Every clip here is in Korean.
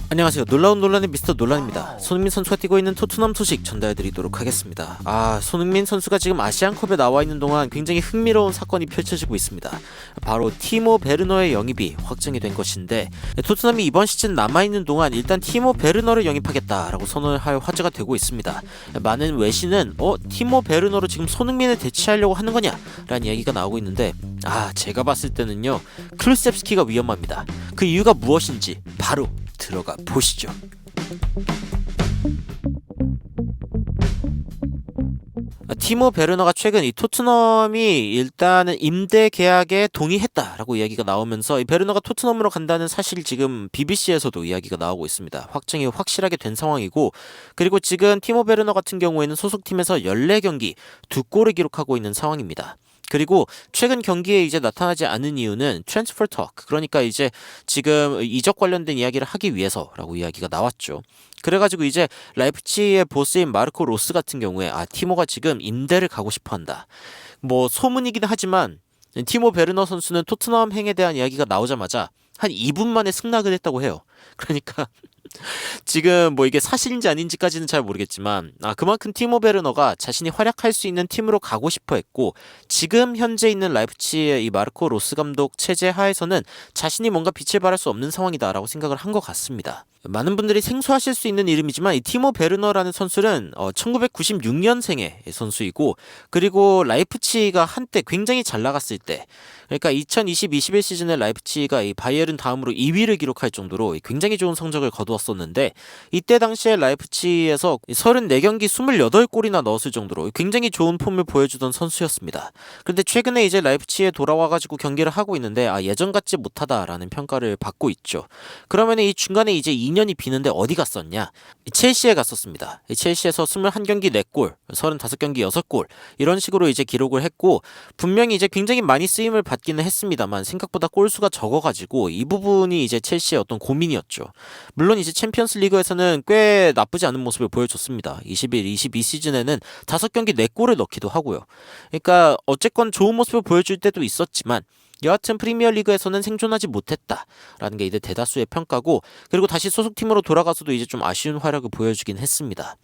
안녕하세요. 놀라운 논란의 미스터 논란입니다. 손흥민 선수가 뛰고 있는 토트넘 소식 전달해드리도록 하겠습니다. 손흥민 선수가 지금 아시안컵에 나와 있는 동안 굉장히 흥미로운 사건이 펼쳐지고 있습니다. 바로 티모 베르너의 영입이 확정이 된 것인데, 토트넘이 이번 시즌 남아있는 동안 일단 티모 베르너를 영입하겠다라고 선언을 할 화제가 되고 있습니다. 많은 외신은 티모 베르너로 지금 손흥민을 대체하려고 하는 거냐? 라는 이야기가 나오고 있는데, 제가 봤을 때는요, 클루셉스키가 위험합니다. 그 이유가 무엇인지 바로 들어가 보시죠. 티모 베르너가 최근 이 토트넘이 일단은 임대 계약에 동의했다라고 이야기가 나오면서 이 베르너가 토트넘으로 간다는 사실 지금 BBC에서도 이야기가 나오고 있습니다. 확정이 확실하게 된 상황이고, 그리고 지금 티모 베르너 같은 경우에는 소속팀에서 14경기 2골을 기록하고 있는 상황입니다. 그리고 최근 경기에 이제 나타나지 않은 이유는 트랜스퍼 토크, 그러니까 이제 지금 이적 관련된 이야기를 하기 위해서라고 이야기가 나왔죠. 그래가지고 이제 라이프치히의 보스인 마르코 로스 같은 경우에 티모가 지금 임대를 가고 싶어한다. 뭐 소문이긴 하지만 티모 베르너 선수는 토트넘 행에 대한 이야기가 나오자마자 한 2분 만에 승낙을 했다고 해요. 그러니까 지금 뭐 이게 사실인지 아닌지까지는 잘 모르겠지만 그만큼 티모 베르너가 자신이 활약할 수 있는 팀으로 가고 싶어 했고, 지금 현재 있는 라이프치히의 이 마르코 로스 감독 체제 하에서는 자신이 뭔가 빛을 발할 수 없는 상황이다라고 생각을 한 것 같습니다. 많은 분들이 생소하실 수 있는 이름이지만 이 티모 베르너라는 선수는 1996년생의 선수이고, 그리고 라이프치히가 한때 굉장히 잘 나갔을 때, 그러니까 2020-21 시즌에 라이프치히가 이 바이에른 다음으로 2위를 기록할 정도로 굉장히 좋은 성적을 거두었었는데, 이때 당시에 라이프치히에서 34경기 28골이나 넣었을 정도로 굉장히 좋은 폼을 보여주던 선수였습니다. 그런데 최근에 이제 라이프치히에 돌아와가지고 경기를 하고 있는데 예전 같지 못하다라는 평가를 받고 있죠. 그러면 이 중간에 이제 2년이 비는데 어디 갔었냐? 첼시에 갔었습니다. 첼시에서 21경기 4골, 35경기 6골 이런 식으로 이제 기록을 했고, 분명히 이제 굉장히 많이 쓰임을 받기는 했습니다만 생각보다 골수가 적어가지고 이 부분이 이제 첼시의 어떤 고민이었죠. 물론 이제 챔피언스 리그에서는 꽤 나쁘지 않은 모습을 보여줬습니다. 21-22 시즌에는 5경기 4골을 넣기도 하고요. 그러니까 어쨌건 좋은 모습을 보여줄 때도 있었지만 여하튼 프리미어리그에서는 생존하지 못했다라는 게 이제 대다수의 평가고, 그리고 다시 소속팀으로 돌아가서도 이제 좀 아쉬운 활약을 보여주긴 했습니다.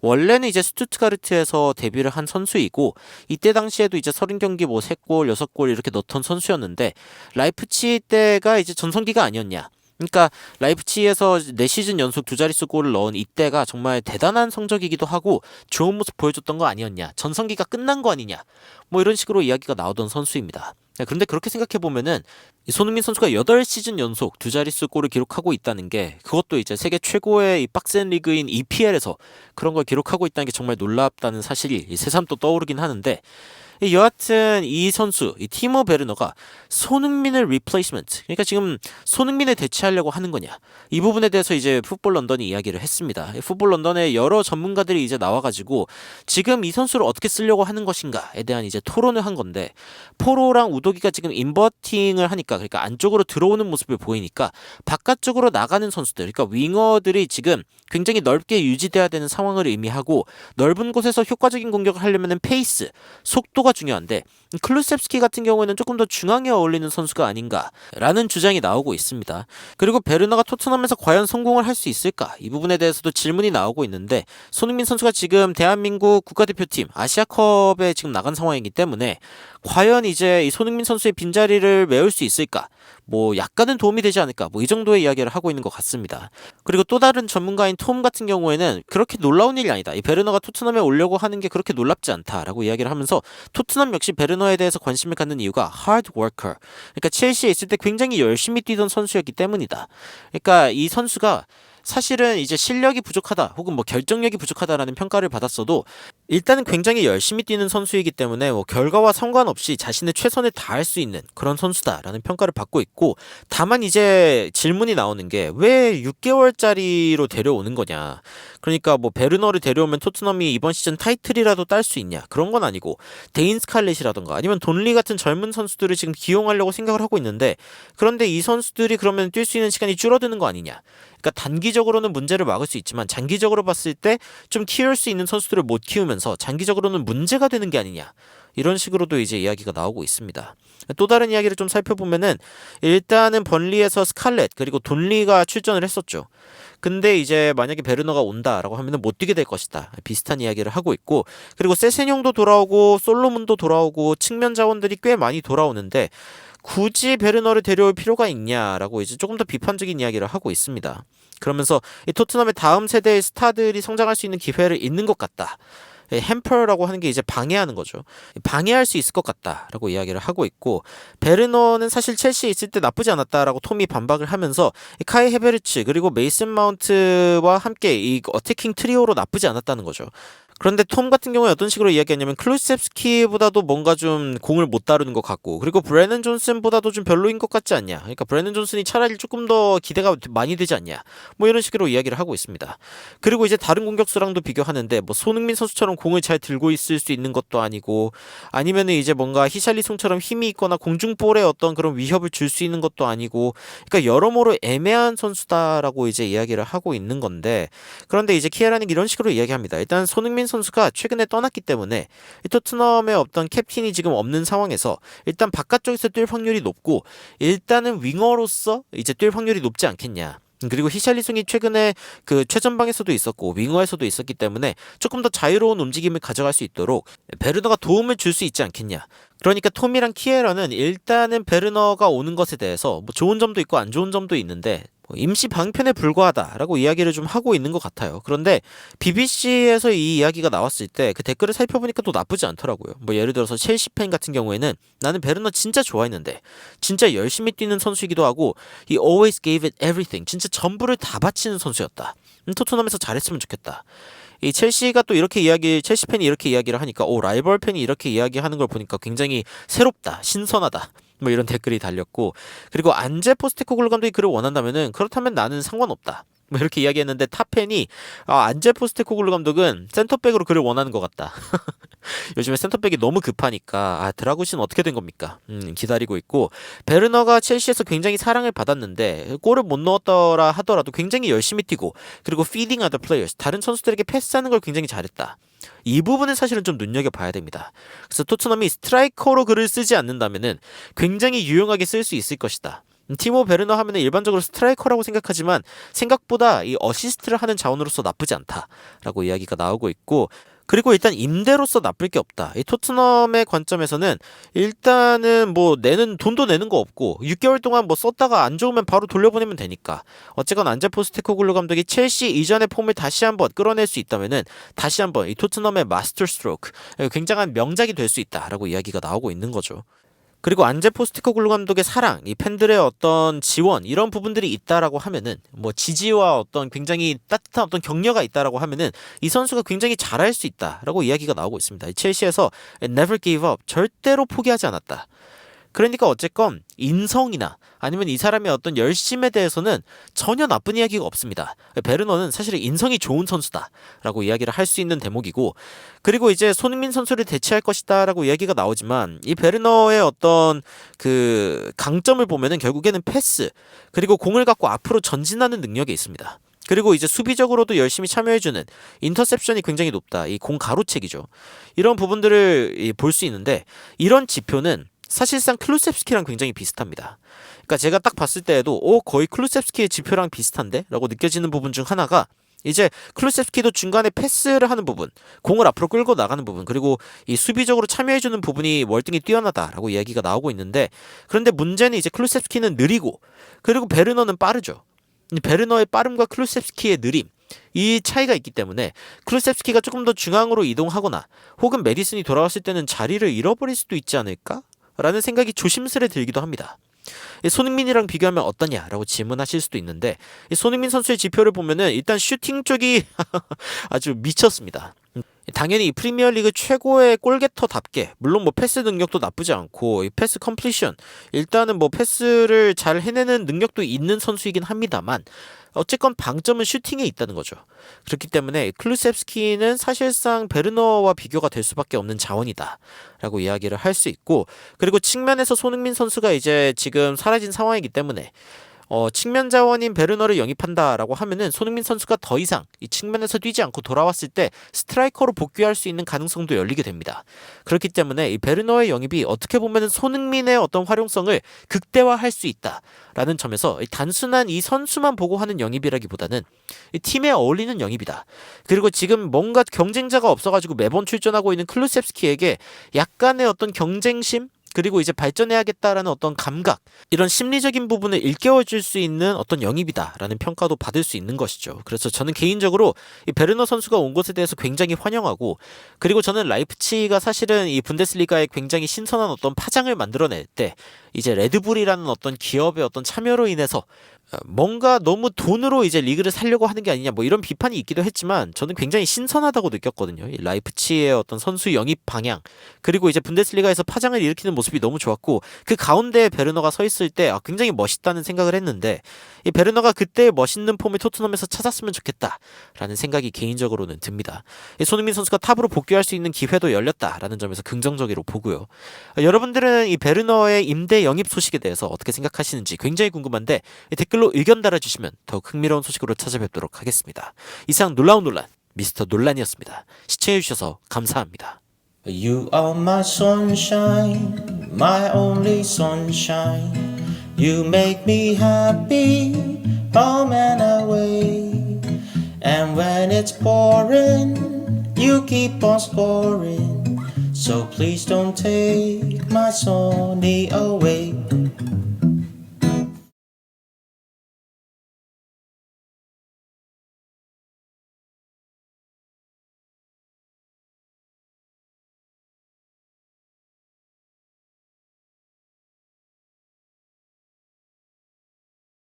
원래는 이제 스투트가르트에서 데뷔를 한 선수이고, 이때 당시에도 이제 30경기 3골, 6골 이렇게 넣던 선수였는데, 라이프치히 때가 이제 전성기가 아니었냐. 그러니까 라이프치히에서 4시즌 연속 2자릿수 골을 넣은 이때가 정말 대단한 성적이기도 하고 좋은 모습 보여줬던 거 아니었냐, 전성기가 끝난 거 아니냐, 뭐 이런 식으로 이야기가 나오던 선수입니다. 그런데 그렇게 생각해보면은 손흥민 선수가 8시즌 연속 2자릿수 골을 기록하고 있다는 게, 그것도 이제 세계 최고의 이 빡센 리그인 EPL에서 그런 걸 기록하고 있다는 게 정말 놀랍다는 사실이 새삼 또 떠오르긴 하는데, 여하튼 이 선수, 이 티모 베르너가 손흥민을 리플레이스먼트, 그러니까 지금 손흥민을 대체하려고 하는 거냐, 이 부분에 대해서 이제 풋볼 런던이 이야기를 했습니다. 풋볼 런던의 여러 전문가들이 이제 나와가지고 지금 이 선수를 어떻게 쓰려고 하는 것인가에 대한 이제 토론을 한 건데, 포로랑 우도기가 지금 인버팅을 하니까, 그러니까 안쪽으로 들어오는 모습을 보이니까 바깥쪽으로 나가는 선수들, 그러니까 윙어들이 지금 굉장히 넓게 유지돼야 되는 상황을 의미하고, 넓은 곳에서 효과적인 공격을 하려면 페이스, 속도가 중요한데 클루셉스키 같은 경우에는 조금 더 중앙에 어울리는 선수가 아닌가라는 주장이 나오고 있습니다. 그리고 베르너가 토트넘에서 과연 성공을 할 수 있을까, 이 부분에 대해서도 질문이 나오고 있는데, 손흥민 선수가 지금 대한민국 국가대표팀 아시아컵에 지금 나간 상황이기 때문에 과연 이제 이 손흥민 선수의 빈자리를 메울 수 있을까, 뭐 약간은 도움이 되지 않을까, 뭐 이 정도의 이야기를 하고 있는 것 같습니다. 그리고 또 다른 전문가인 톰 같은 경우에는 그렇게 놀라운 일이 아니다, 이 베르너가 토트넘에 오려고 하는 게 그렇게 놀랍지 않다라고 이야기를 하면서, 토트넘 역시 베르너에 대해서 관심을 갖는 이유가 hard worker, 그러니까 첼시에 있을 때 굉장히 열심히 뛰던 선수였기 때문이다. 그러니까 이 선수가 사실은 이제 실력이 부족하다 혹은 뭐 결정력이 부족하다라는 평가를 받았어도 일단은 굉장히 열심히 뛰는 선수이기 때문에 뭐 결과와 상관없이 자신의 최선을 다할 수 있는 그런 선수다라는 평가를 받고 있고, 다만 이제 질문이 나오는 게 왜 6개월짜리로 데려오는 거냐, 그러니까 뭐 베르너를 데려오면 토트넘이 이번 시즌 타이틀이라도 딸 수 있냐, 그런 건 아니고 데인 스칼렛이라던가 아니면 돈리 같은 젊은 선수들을 지금 기용하려고 생각을 하고 있는데, 그런데 이 선수들이 그러면 뛸 수 있는 시간이 줄어드는 거 아니냐. 그러니까 단기적으로는 문제를 막을 수 있지만 장기적으로 봤을 때 좀 키울 수 있는 선수들을 못 키우면서 나오면서 장기적으로는 문제가 되는 게 아니냐, 이런 식으로도 이제 이야기가 나오고 있습니다. 또 다른 이야기를 좀 살펴보면은 일단은 번리에서 스칼렛 그리고 돈리가 출전을 했었죠. 근데 이제 만약에 베르너가 온다라고 하면은 못 뛰게 될 것이다, 비슷한 이야기를 하고 있고, 그리고 세세뇽도 돌아오고 솔로몬도 돌아오고 측면 자원들이 꽤 많이 돌아오는데 굳이 베르너를 데려올 필요가 있냐라고 이제 조금 더 비판적인 이야기를 하고 있습니다. 그러면서 이 토트넘의 다음 세대의 스타들이 성장할 수 있는 기회를 잃는 것 같다. 햄퍼라고 하는 게 이제 방해하는 거죠. 방해할 수 있을 것 같다라고 이야기를 하고 있고, 베르너는 사실 첼시에 있을 때 나쁘지 않았다라고 톰이 반박을 하면서 카이 헤베르츠 그리고 메이슨 마운트와 함께 이 어태킹 트리오로 나쁘지 않았다는 거죠. 그런데 톰 같은 경우에 어떤 식으로 이야기했냐면 클루셉스키보다도 뭔가 좀 공을 못 다루는 것 같고, 그리고 브래넌 존슨보다도 좀 별로인 것 같지 않냐, 그러니까 브래넌 존슨이 차라리 조금 더 기대가 많이 되지 않냐, 뭐 이런 식으로 이야기를 하고 있습니다. 그리고 이제 다른 공격수랑도 비교하는데 뭐 손흥민 선수처럼 공을 잘 들고 있을 수 있는 것도 아니고, 아니면은 이제 뭔가 히샬리송처럼 힘이 있거나 공중볼에 어떤 그런 위협을 줄 수 있는 것도 아니고, 그러니까 여러모로 애매한 선수다라고 이제 이야기를 하고 있는 건데, 그런데 이제 키에라는 이런 식으로 이야기합니다. 일단 손흥민 선수가 최근에 떠났기 때문에 이 토트넘의 어떤 캡틴이 지금 없는 상황에서 일단 바깥쪽에서 뛸 확률이 높고, 일단은 윙어로서 이제 뛸 확률이 높지 않겠냐. 그리고 히샬리송이 최근에 그 최전방에서도 있었고 윙어에서도 있었기 때문에 조금 더 자유로운 움직임을 가져갈 수 있도록 베르너가 도움을 줄 수 있지 않겠냐. 그러니까 톰이랑 키에라는 일단은 베르너가 오는 것에 대해서 뭐 좋은 점도 있고 안 좋은 점도 있는데 임시 방편에 불과하다라고 이야기를 좀 하고 있는 것 같아요. 그런데 BBC에서 이 이야기가 나왔을 때 그 댓글을 살펴보니까 또 나쁘지 않더라고요. 뭐 예를 들어서 첼시 팬 같은 경우에는 나는 베르너 진짜 좋아했는데 진짜 열심히 뛰는 선수이기도 하고 he always gave it everything, 진짜 전부를 다 바치는 선수였다. 토트넘에서 잘했으면 좋겠다. 이 첼시가 또 이렇게 첼시 팬이 이렇게 이야기를 하니까 라이벌 팬이 이렇게 이야기하는 걸 보니까 굉장히 새롭다, 신선하다, 뭐 이런 댓글이 달렸고, 그리고 안제 포스테코글루 감독이 그를 원한다면은 그렇다면 나는 상관없다, 뭐 이렇게 이야기했는데 탑팬이 안제 포스테코글루 감독은 센터백으로 그를 원하는 것 같다. 요즘에 센터백이 너무 급하니까 드라구신 어떻게 된 겁니까? 기다리고 있고, 베르너가 첼시에서 굉장히 사랑을 받았는데 골을 못 넣었더라 하더라도 굉장히 열심히 뛰고, 그리고 feeding other players, 다른 선수들에게 패스하는 걸 굉장히 잘했다. 이 부분은 사실은 좀 눈여겨봐야 됩니다. 그래서 토트넘이 스트라이커로 그를 쓰지 않는다면은 굉장히 유용하게 쓸 수 있을 것이다. 티모 베르너 하면은 일반적으로 스트라이커라고 생각하지만 생각보다 이 어시스트를 하는 자원으로서 나쁘지 않다라고 이야기가 나오고 있고, 그리고 일단 임대로서 나쁠 게 없다. 이 토트넘의 관점에서는 일단은 뭐 돈도 내는 거 없고 6개월 동안 뭐 썼다가 안 좋으면 바로 돌려보내면 되니까, 어쨌건 안제 포스테코글루 감독이 첼시 이전의 폼을 다시 한번 끌어낼 수 있다면은 다시 한번 이 토트넘의 마스터 스트로크, 굉장한 명작이 될 수 있다라고 이야기가 나오고 있는 거죠. 그리고 안제 포스테코글루 감독의 사랑, 이 팬들의 어떤 지원, 이런 부분들이 있다라고 하면은, 뭐 지지와 어떤 굉장히 따뜻한 어떤 격려가 있다라고 하면은 이 선수가 굉장히 잘할 수 있다라고 이야기가 나오고 있습니다. 첼시에서 never gave up, 절대로 포기하지 않았다. 그러니까 어쨌건 인성이나 아니면 이 사람의 어떤 열심에 대해서는 전혀 나쁜 이야기가 없습니다. 베르너는 사실 인성이 좋은 선수다라고 이야기를 할 수 있는 대목이고, 그리고 이제 손흥민 선수를 대체할 것이다라고 이야기가 나오지만 이 베르너의 어떤 그 강점을 보면은 결국에는 패스, 그리고 공을 갖고 앞으로 전진하는 능력이 있습니다. 그리고 이제 수비적으로도 열심히 참여해주는 인터셉션이 굉장히 높다. 이 공 가로채기죠. 이런 부분들을 볼 수 있는데, 이런 지표는 사실상 클루셉스키랑 굉장히 비슷합니다. 그러니까 제가 딱 봤을 때에도 거의 클루셉스키의 지표랑 비슷한데? 라고 느껴지는 부분 중 하나가, 이제 클루셉스키도 중간에 패스를 하는 부분, 공을 앞으로 끌고 나가는 부분, 그리고 이 수비적으로 참여해주는 부분이 월등히 뛰어나다라고 이야기가 나오고 있는데, 그런데 문제는 이제 클루셉스키는 느리고, 그리고 베르너는 빠르죠. 베르너의 빠름과 클루셉스키의 느림, 이 차이가 있기 때문에 클루셉스키가 조금 더 중앙으로 이동하거나 혹은 메디슨이 돌아왔을 때는 자리를 잃어버릴 수도 있지 않을까? 라는 생각이 조심스레 들기도 합니다. 손흥민이랑 비교하면 어떠냐라고 질문하실 수도 있는데, 손흥민 선수의 지표를 보면은 일단 슈팅 쪽이 아주 미쳤습니다. 당연히 프리미어리그 최고의 골게터답게, 물론 뭐 패스 능력도 나쁘지 않고 이 패스 컴플리션, 일단은 뭐 패스를 잘 해내는 능력도 있는 선수이긴 합니다만, 어쨌건 방점은 슈팅에 있다는 거죠. 그렇기 때문에 클루셉스키는 사실상 베르너와 비교가 될 수밖에 없는 자원이다 라고 이야기를 할 수 있고, 그리고 측면에서 손흥민 선수가 이제 지금 사라진 상황이기 때문에 측면 자원인 베르너를 영입한다라고 하면은 손흥민 선수가 더 이상 이 측면에서 뛰지 않고 돌아왔을 때 스트라이커로 복귀할 수 있는 가능성도 열리게 됩니다. 그렇기 때문에 이 베르너의 영입이 어떻게 보면은 손흥민의 어떤 활용성을 극대화할 수 있다라는 점에서 단순한 이 선수만 보고 하는 영입이라기보다는 이 팀에 어울리는 영입이다. 그리고 지금 뭔가 경쟁자가 없어가지고 매번 출전하고 있는 클루셉스키에게 약간의 어떤 경쟁심 그리고 이제 발전해야겠다라는 어떤 감각 이런 심리적인 부분을 일깨워줄 수 있는 어떤 영입이다라는 평가도 받을 수 있는 것이죠. 그래서 저는 개인적으로 이 베르너 선수가 온 것에 대해서 굉장히 환영하고 그리고 저는 라이프치히가 사실은 이 분데스리가에 굉장히 신선한 어떤 파장을 만들어낼 때 이제 레드불이라는 어떤 기업의 어떤 참여로 인해서 뭔가 너무 돈으로 이제 리그를 살려고 하는 게 아니냐 뭐 이런 비판이 있기도 했지만 저는 굉장히 신선하다고 느꼈거든요. 이 라이프치히의 어떤 선수 영입 방향 그리고 이제 분데스리가에서 파장을 일으키는 모습이 너무 좋았고 그 가운데에 베르너가 서 있을 때 굉장히 멋있다는 생각을 했는데 이 베르너가 그때 멋있는 폼을 토트넘에서 찾았으면 좋겠다라는 생각이 개인적으로는 듭니다. 이 손흥민 선수가 탑으로 복귀할 수 있는 기회도 열렸다라는 점에서 긍정적으로 보고요. 여러분들은 이 베르너의 임대 영입 소식에 대해서 어떻게 생각하시는지 굉장히 궁금한데 댓글로 의견 달아주시면 더욱 흥미로운 소식으로 찾아뵙도록 하겠습니다. 이상 놀라운 논란 미스터 논란이었습니다. 시청해주셔서 감사합니다. You are my sunshine, my only sunshine. You make me happy, home and away. And when it's pouring, you keep on scoring. So please don't take my sunny away.